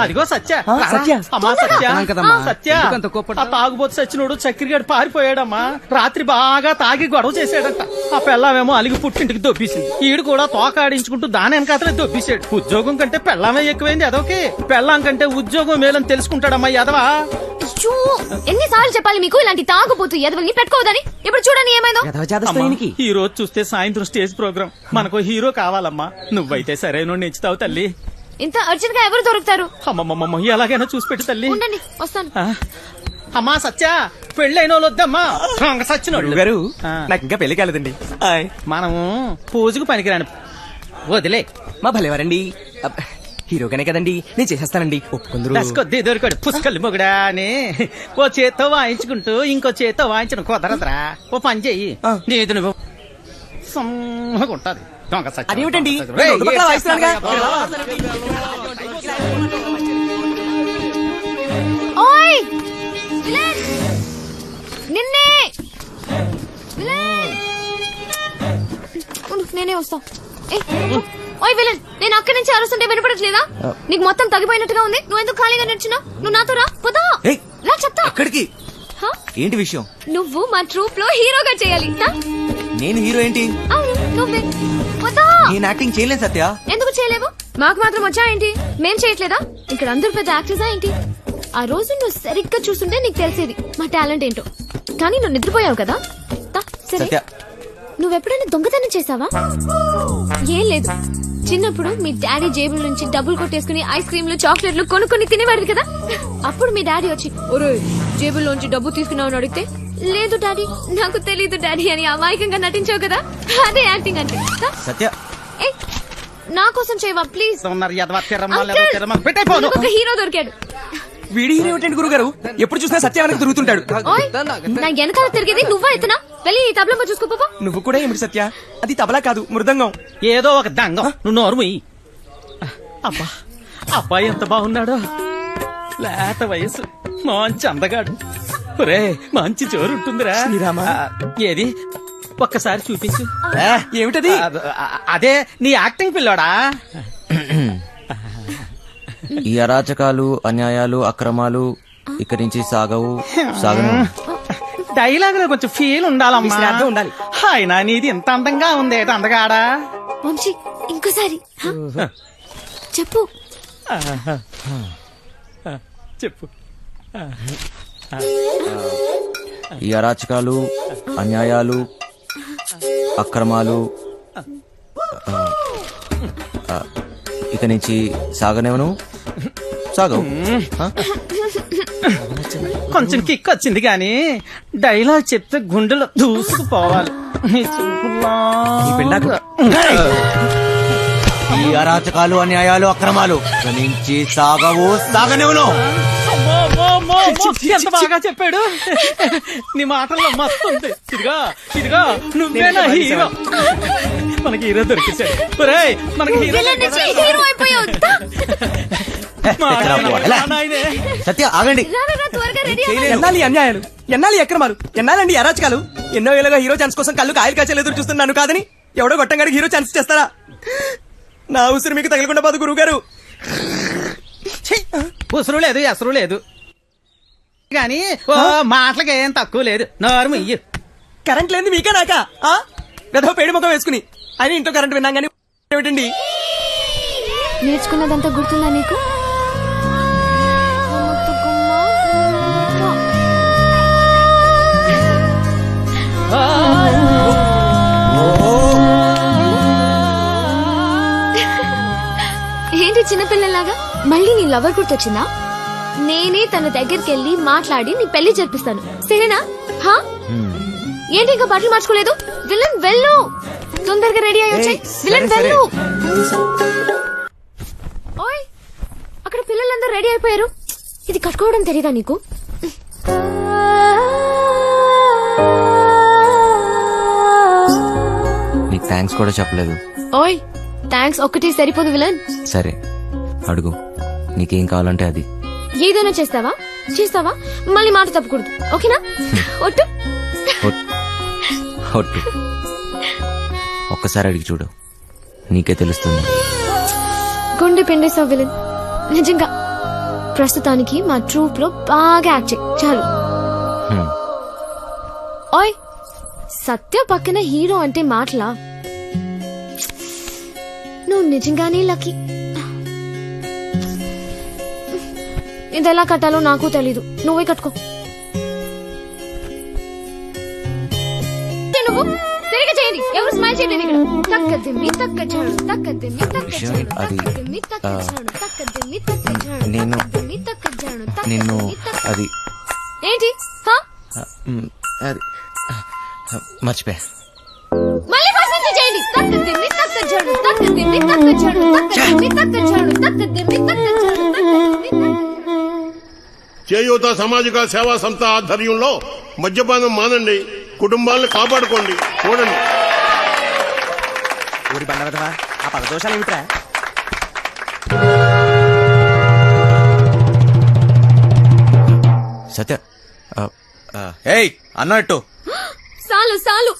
అదిగో సత్య అమ్మా సత్య తాగుబోతు సచ్చినోడు చక్కెరగాడు పారిపోయాడమ్మా. రాత్రి బాగా తాగి గొడవ చేశాడట. ఆ పెళ్ళామేమో అలిగి పుట్టింటికి దొబ్బేసింది. ఈడు కూడా తోకాడించుకుంటూ దాని వెనకాతలే దొబ్బేశాడు. ఉద్యోగం కంటే పెళ్ళామే ఎక్కువైంది అదొకే. పెళ్ళాం కంటే ఉద్యోగం మేలని తెలుసుకుంటాడమ్మా ఎదవా. ఎన్నిసార్లు చెప్పాలి మీకు ఇలాంటి తాగుబోతు ఎదవల్ని పెట్టుకోవద్దని. ఇప్పుడు చూడండి ఏమైందో. ఈ రోజు చూస్తే సాయంత్రం స్టేజ్ ప్రోగ్రామ్. మనకు హీరో కావాలమ్మా. నువ్వైతే సరైన నెచ్చుతావు తల్లి. ఇంత అర్జెంట్ గా ఎవరు దొరుకుతారు? అమ్మమ్మమ్మ ఎలాగైనా చూసి పెట్టు తల్లి. ఉండండి వస్తాను. అమ్మా సత్య పెళ్ళైన వాళ్ళు వద్దమ్మా. సచ్చినోళ్ళు గారు నాకు ఇంకా పెళ్లి కాలేదండి. మనము పూజకు పనికిరాను వదిలే. మా భలేవారండి. హీరోగానే కదండి నేను చేసేస్తానండి. ఒప్పుకుందరు దొరికాడు పుష్కలు మొగడా అని. ఓ చేత్తో వాయించుకుంటూ ఇంకో చేత్తో వాయించడం కుదరదురా. ఓ పని చెయ్యి. నీది నువ్వు ఉంటది. అదేమిటండి నిన్నే నేనే వస్తా. ఓయ్ విలన్, నేను అక్కడి నుంచి అరుస్తుంటే వినపడట్లేదా? నీకు మొత్తం తగ్గిపోయినట్టుగా ఉంది. నువ్వు ఎందుకు ఖాళీగా నడిచినా? నువ్వు నాతో రా. పోదా రా చెప్తా. అక్కడికి ఏంటి విషయం? నువ్వు మా ట్రూప్ లో హీరోగా చేయాలి. నేను హీరో ఏంటి? నువ్వే. పోదా. నేను యాక్టింగ్ చేయలేను సత్య. ఎందుకు చేయలేవు? మాకు మాత్రం వచ్చా ఏంటి? మేం చేయట్లేదా? ఇక్కడ అందరు పెద్ద యాక్టర్సా ఏంటి? ఆ రోజు నువ్వు సరిగ్గా చూస్తుంటే నీకు తెలిసేది మా టాలెంట్ ఏంటో. కానీ నువ్వు నిద్రపోయావు కదా. సరే, నువ్వెప్పుడైనా దొంగతనం చేసావా? ఏం లేదు. చిన్నప్పుడు మీ డాడీ జేబుల నుంచి డబ్బులు కొట్టేసుకుని ఐస్ క్రీమ్లు చాక్లెట్లు కొనుక్కొని తినేవాడు కదా. అప్పుడు మీ డాడీ వచ్చి ఒరే జేబుల్లోంచి డబ్బు తీసుకున్నావు అడిగితే లేదు డాడీ నాకు తెలీదు డాడీ అని అమాయకంగా నటించావు కదా. అదే యాక్టింగ్ అంటే. సత్య నా కోసం చేయవా ప్లీజ్. ఒక హీరో దొరికాడు. వీడి హీరో ఏంటండి గురుగారు? ఎప్పుడు చూసినా సత్య వెనక తిరుగుతుంటాడు. నా వెనకాల తిరిగేది నువ్వా ఎత్తనా? వెళ్ళి ఈ తబలా చూసుకోపో. నువ్వు కూడా ఏమిటి సత్య? అది తబలా కాదు మృదంగం. ఏదో ఒక దంగం. నువ్వు నోరుమయ్యి. అబ్బా అబ్బాయి ఎంత బాగున్నాడో. లేత వయసు మంచి అందగాడు. ఒరే మంచి జోరు ఉంటుందిరా. ఏది ఒక్కసారి చూపించు. ఏమిటది? అదే నీ యాక్టింగ్ పిల్లోడా. ఈ అరాచకాలు అన్యాయాలు అక్రమాలు ఇక్కడి నుంచి సాగవు సాగను. డైలాగ్ లో కొంచెం ఫీల్ ఉండాలమ్మా. ఉండాలి. ఆయన నీది ఇంత అందంగా ఉంది అందగాడా. వంశీ ఇంకోసారి చెప్పు. చెప్పు. ఈ అరాచకాలు అన్యాయాలు అక్రమాలు ఇక నుంచి సాగనేవను సాగవు. కొంచెం కిక్ వచ్చింది గాని డైలాగ్ చెప్తే గుండెలో దూసుకుపోవాలి. ఈ అరాచకాలు అన్యాయాలు అక్రమాలు ఇక నుంచి సాగవు సాగనేవను. ఎంత బాగా చెప్పాడు. నీ మాటల్లో మస్తు ఉంది. ఇదిగా నువ్వేనా హీరో. మనకి హీరో దొరికేశాడు. మనకి హీరో అయిపోయావు. సత్య ఆగండి. ఎన్నాలి అన్యాయాలు ఎన్నాలి అక్రమాలు ఎన్నాలండి అరాచకాలు. ఎన్నో ఏళ్ళగా హీరో ఛాన్స్ కోసం కళ్ళు కాయలు కాచేలు ఎదురు చూస్తున్నాను కాదని ఎవడో గొట్టంగాడికి హీరో ఛాన్స్ చేస్తారా? నా ఉసురు మీకు తగలకుండా పోదు గురువు గారు. ఉసురు లేదు ఎసరు లేదు గాని మాటలకి ఏం తక్కువ లేదు. నోరు ఇయ్యు. కరెంట్ లేదు మీకే నాక గదో పేడి ముఖం వేసుకుని ఆయన ఇంట్లో కరెంట్ విన్నాం కానీ ఏమిటండి? నేర్చుకున్నదంతా గుర్తుందా నీకు? ఏంటి చిన్నపిల్లలాగా మళ్ళీ నీ లవర్ గుర్తొచ్చిందా? నేనే తన దగ్గరికి వెళ్ళి మాట్లాడి నీ పెళ్లి జరిపిస్తాను. సరేనా? ఏంటి ఇంకా బట్టలు మార్చుకోలేదు? విలన్ వెళ్ళు, తొందరగా రెడీ అయ్యి వచ్చాయి. విలన్ వెళ్ళు. ఓయ్ అక్కడ పిల్లలందరూ రెడీ అయిపోయారు. ఇది కట్టుకోవడం తెలీదా నీకు? నీకు థ్యాంక్స్ కూడా చెప్పలేదు. ఓయ్ థ్యాంక్స్ ఒక్కటే సరిపోదు విలన్. సరే అడుగు, నీకేం కావాలంటే అది. ఏదైనా చేస్తావా? మళ్ళీ మాట తప్పకూడదు. ఓకేనా? ఒట్టు. ఒట్టు. ఒక్కసారి అడిగి చూడు. నీకే తెలుస్తుంది. గుండె పిండేసావు విలన్. నిజంగా ప్రస్తుతానికి మా ట్రూప్ లో బాగా యాక్ట్ చేయి చాలు. ఓయ్ సత్య పక్కన హీరో అంటే మాటలా? నువ్వు నిజంగానే లక్కీ. ఇది ఎలా కట్టాలో నాకు తెలీదు, నువ్వే కట్టుకో. నువ్వు సరిగా చేయండి, ఎవరు స్మైల్ చేయలేదు ఇక్కడ. తక్కదిమ్మి తక్కచాడు తక్కదిమ్మి తక్కచాడు తక్కదిమ్మి తక్కచాడు తక్కదిమ్మి తక్కచాడు తక్కదిమ్మి తక్కచాడు నిన్ను అది ఏంటి హా? అది మర్చిపోయా. మళ్ళీ ఫస్ట్ నుంచి చేయండి. తక్కదిమ్మి తక్కచాడు తక్కదిమ్మి తక్కచాడు తక్కదిమ్మి తక్కచాడు తక్కదిమ్మి తక్కచాడు తక్కదిమ్మి. చేయూత సామాజిక సేవా సంస్థ ఆధ్వర్యంలో మద్యపానం మానండి, కుటుంబాలను కాపాడుకోండి. చూడండి. ఊరి బండవదవా ఆ పదదోషాలు ఏమిట్రా? సత్య ఏయ్ అన్నట్టు సాలు సాలు,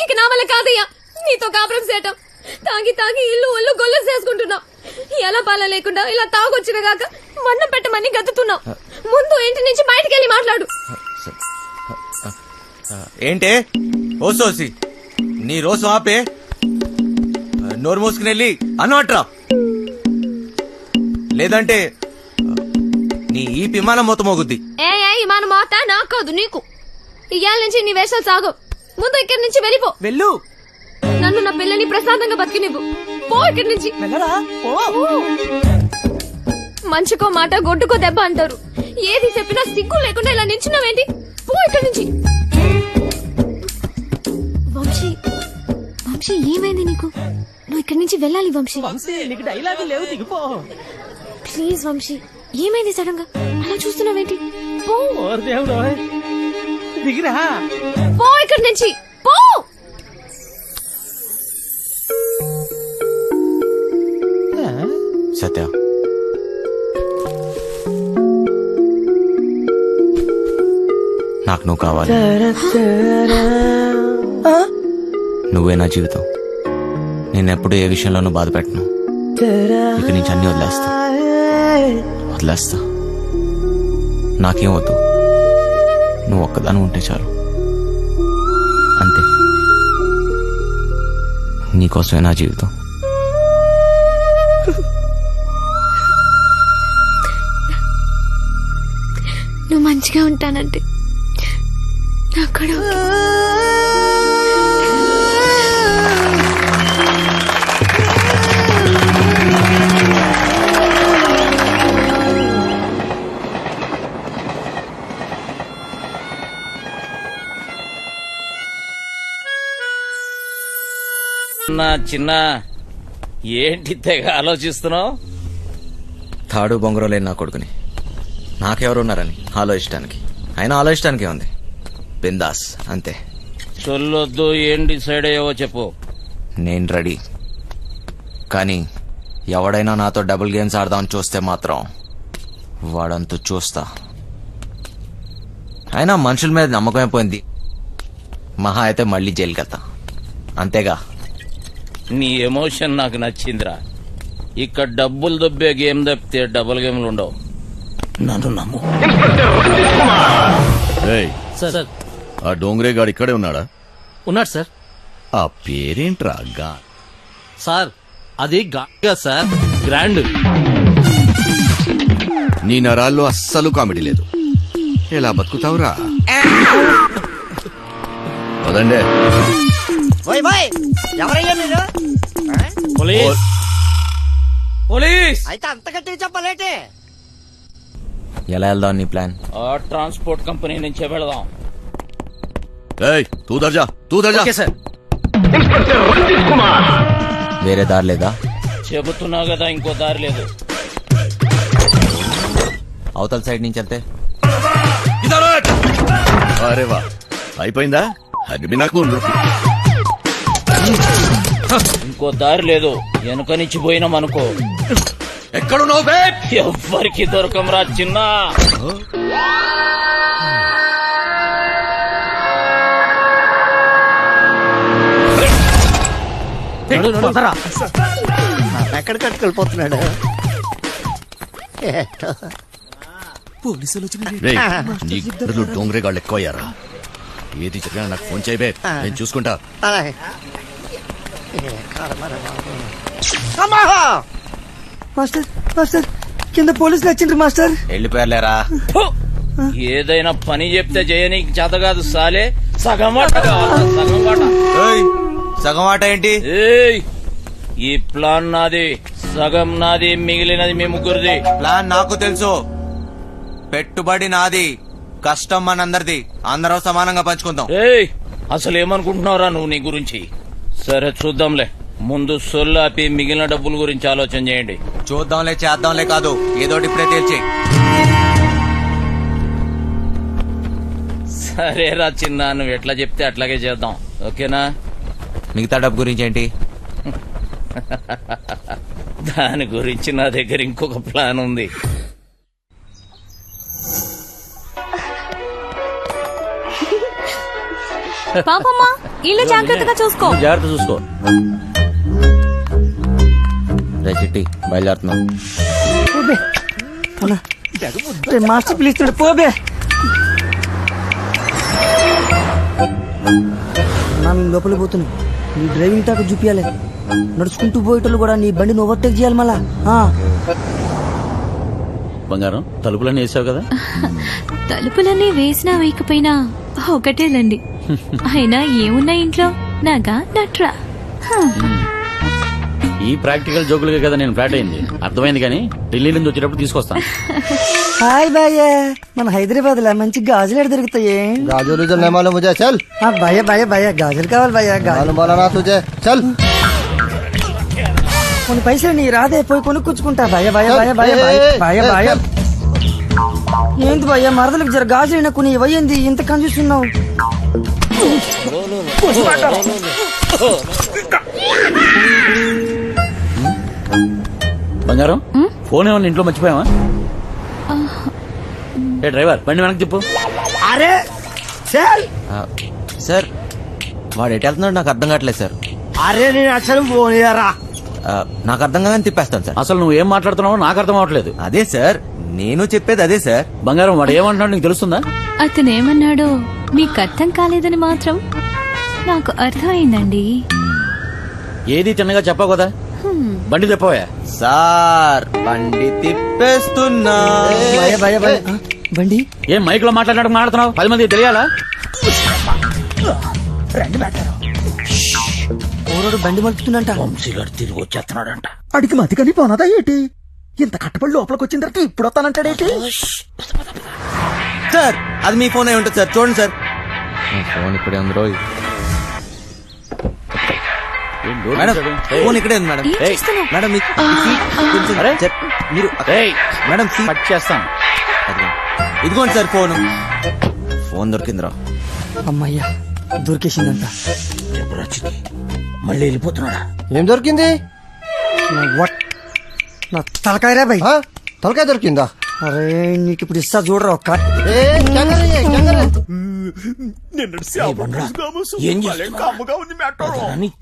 ఇక నా వల్ల కాదయ్యా నీతో కాపురం చేయటం. తాగి తాగి ఇల్లు ఒళ్ళు గొల్లు చేసుకుంటున్నాం. ఎలా పాల లేకుండా ఇలా తాగొచ్చిన గాక వన్నం పెట్టమని గతుతున్నాం. ముందు ఇంటి నుంచి బయటికి వెళ్ళి మాట్లాడు. ఏంటే ఓసోసి నీ రోజు ఆపే, నోరు మూసుకుని వెళ్ళి అన్నట్రా, లేదంటే నీ ఈ విమానం మొత్తం మోగుద్ది. ఏ మన మాట నాకు కాదు నీకు. ఇవాళ నుంచి నీ వేషాలు సాగు. ముందు ఇక్కడి నుంచి వెళ్ళిపో. వెళ్ళు. నన్ను నా పిల్లని ప్రశాంతంగా బతికినివ్వు. పో ఇక్కడి నుంచి. వెళ్ళరా పో. మంచికో మాట గొడ్డుకో దెబ్బ అంటారు. ఏది చెప్పినా సిగ్గు లేకుండా ఇలా నిల్చున్నావేంటి? పో ఇక్కడి నుంచి. వంశీ వంశీ ఏమైంది నీకు? నువ్వు ఇక్కడి నుంచి వెళ్ళాలి వంశీ. వంశీ నీకు డైలాగు లేవు, దిగిపో. ప్లీజ్ వంశీ, ఏమైంది సడన్ గా అలా చూస్తున్నావేంటి? పో. ఓరి దేవుడు, దిగిరా. పో ఇక్కడి నుంచి పో. సత్య నాకు నువ్వు కావాలి. నువ్వే నా జీవితం. నేనెప్పుడు ఏ విషయంలోనూ బాధ పెట్టను. ఇక నుంచి అన్ని వదిలేస్తా. నాకేం వద్దు, నువ్వు ఒక్కదాని ఉంటే చాలు. అంతే, నీకోసమే నా జీవితం. నువ్వు మంచిగా ఉంటానంటే నాకు కూడా ఓకే. చిన్న ఏంటి తెగ ఆలోచిస్తున్నావు? తాడు బొంగరం లేని నా కొడుకుని నాకెవరున్నారని ఆలోచించడానికి. అయినా ఆలోచించడానికి ఉంది. బిందాస్ అంతే. చొల్లొద్దు, ఏం డిసైడ్ అయ్యావో చెప్పు. నేను రెడీ. కానీ ఎవడైనా నాతో డబుల్ గేమ్స్ ఆడదామని చూస్తే మాత్రం వాడంతూ చూస్తా. అయినా మనుషుల మీద నమ్మకం అయిపోయింది. మహా అయితే మళ్ళీ జైలుకి వెళ్తా, అంతేగా. నీ ఎమోషన్ నాకు నచ్చిందిరా. ఇక్కడ డబ్బులు దొబ్బే గేమ్ తప్పితే డబుల్ గేమ్లు ఉండవు. నన్ను నమ్ము. ఏయ్, సార్ ఆ డోంగ్రే గాడు ఇక్కడే ఉన్నాడా? ఉన్నాడు సార్. ఆ పేరేంట్రా? సార్ అది గా సార్, గ్రాండ్. నీ నరాల్లో అస్సలు కామెడీ లేదు. ఎలా బతుకుతావురా? వదండే. ఎవరయ్యా మీరు? పోలీస్ అయితే అంత గట్టిగా చెప్పలేటే. ఎలా వెళ్దాం నీ ప్లాన్? ఆ ట్రాన్స్పోర్ట్ కంపెనీ నుంచే వెళదాం. ఏయ్, తూ దర్జా. Okay sir. వేరే దారి లేదా? చెబుతున్నా కదా, ఇంకో దారి లేదు. అవతల సైడ్ నుంచి వెళ్తే అరే వా, అయిపోయిందా? అది నాకు ఇంకో దారి లేదు. వెనుక నుంచి పోయినామనుకో ఎక్కడున్నావు బే? ఎవ్వరికి దొరకంరా చిన్న. పదరా. ఎక్కడికి వెళ్ళిపోతున్నాడు? రేయ్, నీ ఇద్దరు డోంగ్రే గాళ్ళు ఎక్కువయ్యారా? ఏది జరిగినా నాకు ఫోన్ చేయబే, నేను చూసుకుంటా. అలాగే. మాస్టర్ మాస్టర్ కింద పోలీసులు వచ్చిండ్రు మాస్టర్. వెళ్ళిపోయారులేరా. ఏదైనా పని చెప్తే చేయనీకి చేత కాదు సాలే. సగం వాట కావాలా? సగం వాట. ఏయ్, సగం ఆట ఏంటి? ఏయ్, ఈ ప్లాన్ నాది, సగం నాది, మిగిలినది మీ ముగ్గురిది. ప్లాన్ నాకు తెలుసు. పెట్టుబడి నాది, కష్టం మనందరిది. అందరం సమానంగా పంచుకుందాం. ఏయ్, అసలు ఏమనుకుంటున్నావురా నువ్వు నీ గురించి? సరే చూద్దాంలే, ముందు సొల్లాపి మిగిలిన డబ్బుల గురించి ఆలోచన చేయండి. చూద్దాంలే చేద్దాంలే కాదు, ఏదోటి ఇప్పుడే తేల్చి. సరేరా చిన్న, నువ్వు ఎట్లా చెప్తే అట్లాగే చేద్దాం, ఓకేనా? మిగతా డబ్బు గురించి ఏంటి? దాని గురించి నా దగ్గర ఇంకొక ప్లాన్ ఉంది. పాపమ్మా, ఇల్లు జాగ్రత్తగా చూసుకో. జాగ్రత్త చూసుకో. రే చిట్టి, బయలుదేరుతున్నాం. మాస్టర్ పిలుస్తున్నాడు, పోబే. లోపలికి పోతున్నావు, నీ డ్రైవింగ్ టాక్ చూపించాలి. నడుచుకుంటూ పోయేటోళ్ళు కూడా నీ బండిని ఓవర్టేక్ చేయాలి మళ్ళా. బంగారం, తలుపులన్నీ వేసావు కదా? తలుపులన్నీ వేసినా వేయకపోయినా ఒకటేలండి. అయినా ఏమున్నా ఇంట్లో నాగా నట్రా. ఈ ప్రాక్టికల్ జోకులుగా కదా నేను ఫ్లాట్ అయింది, అర్థమైంది. కానీ ఢిల్లీ నుంచి వచ్చేటప్పుడు తీసుకొస్తాను. హాయ్ భయ్య, మన హైదరాబాద్ లో మంచి గాజులు దొరుకుతాయి. गाजर उजर नहीं मालूम मुझे, चल. భయ్య భయ్య భయ్య గాజులు కావాలి భయ్య. मालूम बोला ना तुझे, चल. కొన్ని పైసలు నీ రాదే, పోయి కొనుక్కుంటా. భయ్య భయ్య భయ్య భయ్య భయ్య భయ్య. ఏంటి భయ్య, మరదలకు జర గాజులు కొన్ని ఇవ్వయింది, ఇంత కన్ఫ్యూస్తున్నావు. బంగారం, ఫోన్ ఏమన్నా ఇంట్లో మర్చిపోయావా? ఏ డ్రైవర్, బండి వెనక్కి చెప్పు. అరే చల్. సార్, వాడు ఎటు వెళ్తున్నాడు నాకు అర్థం కావట్లేదు సార్. అరే నేను అసలు పోనీయరా. నాకు అర్థం కాగానే తిప్పేస్తాను సార్. అసలు నువ్వు ఏం మాట్లాడుతున్నావో నాకు అర్థం అవట్లేదు. అదే సార్, నేను చెప్పేది అదే సార్. బంగారం, వాడు ఏమంటున్నాడు నీకు తెలుస్తుందా? అతనేమన్నాడో మీకు అర్థం కాలేదని మాత్రం నాకు అర్థమైందండి. ఏది తిన్నగా చెప్పావు కదా, బండి తెప్పవా? సార్, బండి తిప్పేస్తున్నా. భయ్య భయ్య భయ్య. బండి ఏం మైక్ లో మాట్లాడినట్టు మాట్లాడుతున్నావు? 10 మంది తెలియాలా? ఊరోడు బండి మలుపుతుందంట. వంశీగాడు తిరిగి వచ్చేస్తున్నాడంట. అడిగి మతికని పోనదా ఏంటి? ఇంత కట్టబడి లోపలికి వచ్చిన తర్వాత ఇప్పుడు వస్తానంటాడేంటి? సార్, అది మీ ఫోన్ అయి ఉంటుంది సార్, చూడండి సార్. ఫోన్ ఇక్కడే ఉంది రోయ్. మేడం, ఫోన్ ఇక్కడే ఉంది మేడం. ఏం చేస్తున్నావ్? మేడం మీ కొంచెం అరే, మీరు మేడం కట్ చేస్తాను. ఇదిగోండి సార్ ఫోన్. ఫోన్ దొరికిందిరా. అమ్మయ్యా, దొరికేసిందంట. మళ్ళీ వెళ్ళిపోతున్నాడా? ఏం దొరికింది? నా తలకాయరా భయ్. తలకాయ దొరికిందా? అరే నీకు ఇప్పుడు ఇస్తా చూడరా ఒక్క.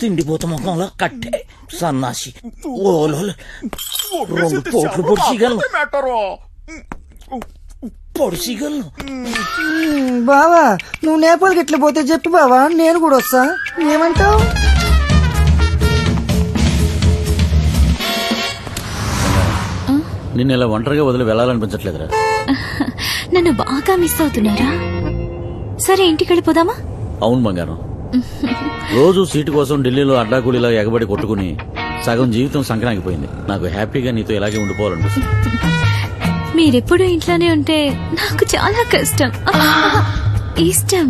తిండిపోత ముఖంలో కట్టే సన్నాసి. ఓలో 2 పోట్లు పొడిసిగలను. బావా, నువ్వు నేపాల్కి ఎట్లా పోతే చెప్పు బావా, నేను కూడా వస్తా. ఏమంటావు? నిన్ను ఇలా ఒంటరిగా వదిలి వెళ్ళాలనిపించట్లేదురా. నన్ను బాగా మిస్ అవుతున్నారా? సరే, ఇంటికి వెళ్ళిపోదామా? అవును బంగారం, రోజు సీటు కోసం ఢిల్లీలో అడ్డాకూలీలా ఎగబడి కొట్టుకుని సగం జీవితం సంక్రాంతిపోయింది. నాకు హ్యాపీగా నీతో ఇలాగే ఉండిపోవాలనిపిస్తుంది. మీరెప్పుడు ఇంట్లోనే ఉంటే నాకు చాలా కష్టం. ఇష్టం.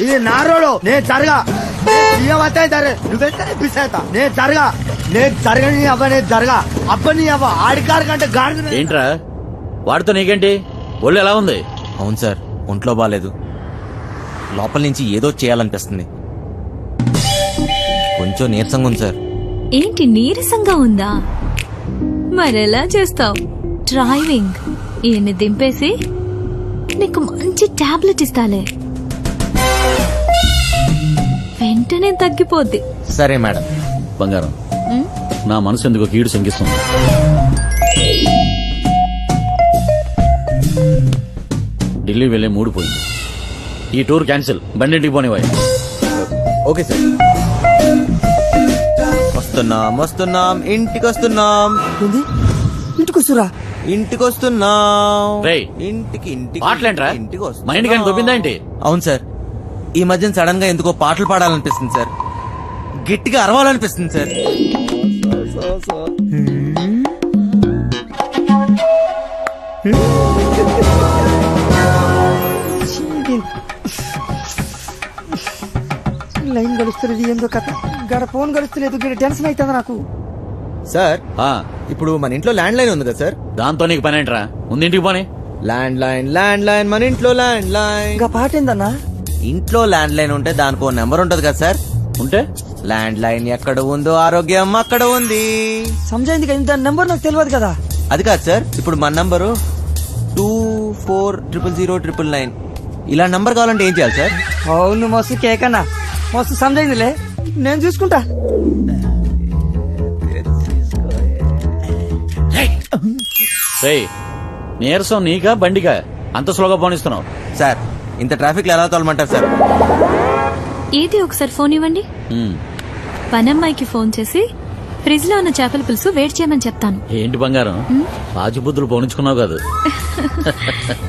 ఇది నా రోడ్, నేను జరగా. నేను జరగా, నేను జరగని అవ్వ, నేను జరగా అబ్బని అవ్వ. ఆడికారు కంటే గాడి. ఏంట్రా వాడితో నీకేంటి? ఒళ్ళు ఎలా ఉంది? అవును సార్, ఒంట్లో బాలేదు. లోపల నుంచి ఏదో చేయాలనిపిస్తుంది. కొంచెం నీరసంగా ఉంది సార్. ఏంటి నీరసంగా ఉందా? మరెలా చేస్తావు? డ్రైవింగ్ ఈయన్ని దింపేసి నీకు మంచి టాబ్లెట్ ఇస్తాలే, వెంటనే తగ్గిపోద్ది. సరే మేడం. బంగారం, నా మనసు ఎందుకు కీడు శంకిస్తుంది. ఢిల్లీ వెళ్ళే మూడు పోయింది. ఈ టూర్ క్యాన్సిల్, బండింటికి పోనివాయి. Okay sir. వస్తున్నాం ఇంటికి వస్తున్నాం. ఇంటికి వస్తురా? ఇంటికి వస్తున్నాం. రేయ్, ఇంటికి ఇంటికి పాటలేంట్రా? ఇంటికి వస్తున్నాం. మైండ్ కానీ దొబ్బిందా ఏంటి? అవును సార్, ఈ మధ్యన సడన్ గా ఎందుకో పాటలు పాడాలనిపిస్తుంది సార్, గట్టిగా అరవాలనిపిస్తుంది సార్. లైన్ గడుస్తున్నది ఏందో కథ, గడ ఫోన్ గడుస్తలేదు, గడ టెన్షన్ అవుతుంది నాకు. సార్, ఆ, ఇప్పుడు మన ఇంట్లో ల్యాండ్ లైన్ ఉంది కదా సార్? దాంతో నీకు పని ఏంట్రా? ముందింటికి పోనీ. ల్యాండ్ లైన్ మన ఇంట్లో ల్యాండ్ లైన్. ఇంకా పాట ఏందన్నా? ఇంట్లో ల్యాండ్ లైన్ ఉంటే దానికి ఓ నెంబర్ ఉంటది కదా సార్? ఉంటే ల్యాండ్ లైన్ ఎక్కడ ఉందో ఆరోగ్యం అక్కడ ఉంది. సమజైంది కదా, దాని నెంబర్ నాకు తెలియదు కదా. అది కాదు సార్, ఇప్పుడు మన నంబరు 240009. ఇలా నంబర్ కావాలంటే ఏం చేయాలి సార్? అవును, మస్తు కేకన్నా, మస్తు సమజైందిలే, నేను చూసుకుంటా. రేయ్, నీరసం నీకా బండికా అంత స్లోగా పోనిస్తున్నావు? సార్, ఇంత ట్రాఫిక్ లో ఎలా తోలమంటారు సార్? ఏది ఒకసారి ఫోన్ ఇవ్వండి. ఉమ్, పనమ్మాయికి ఫోన్ చేసి ఫ్రిడ్జ్ లో ఉన్న చేపల పులుసు వేడి చేయమని చెప్తాను. ఏంటి బంగారం, రాజబుద్ధులు పోనించుకున్నావు కాదు.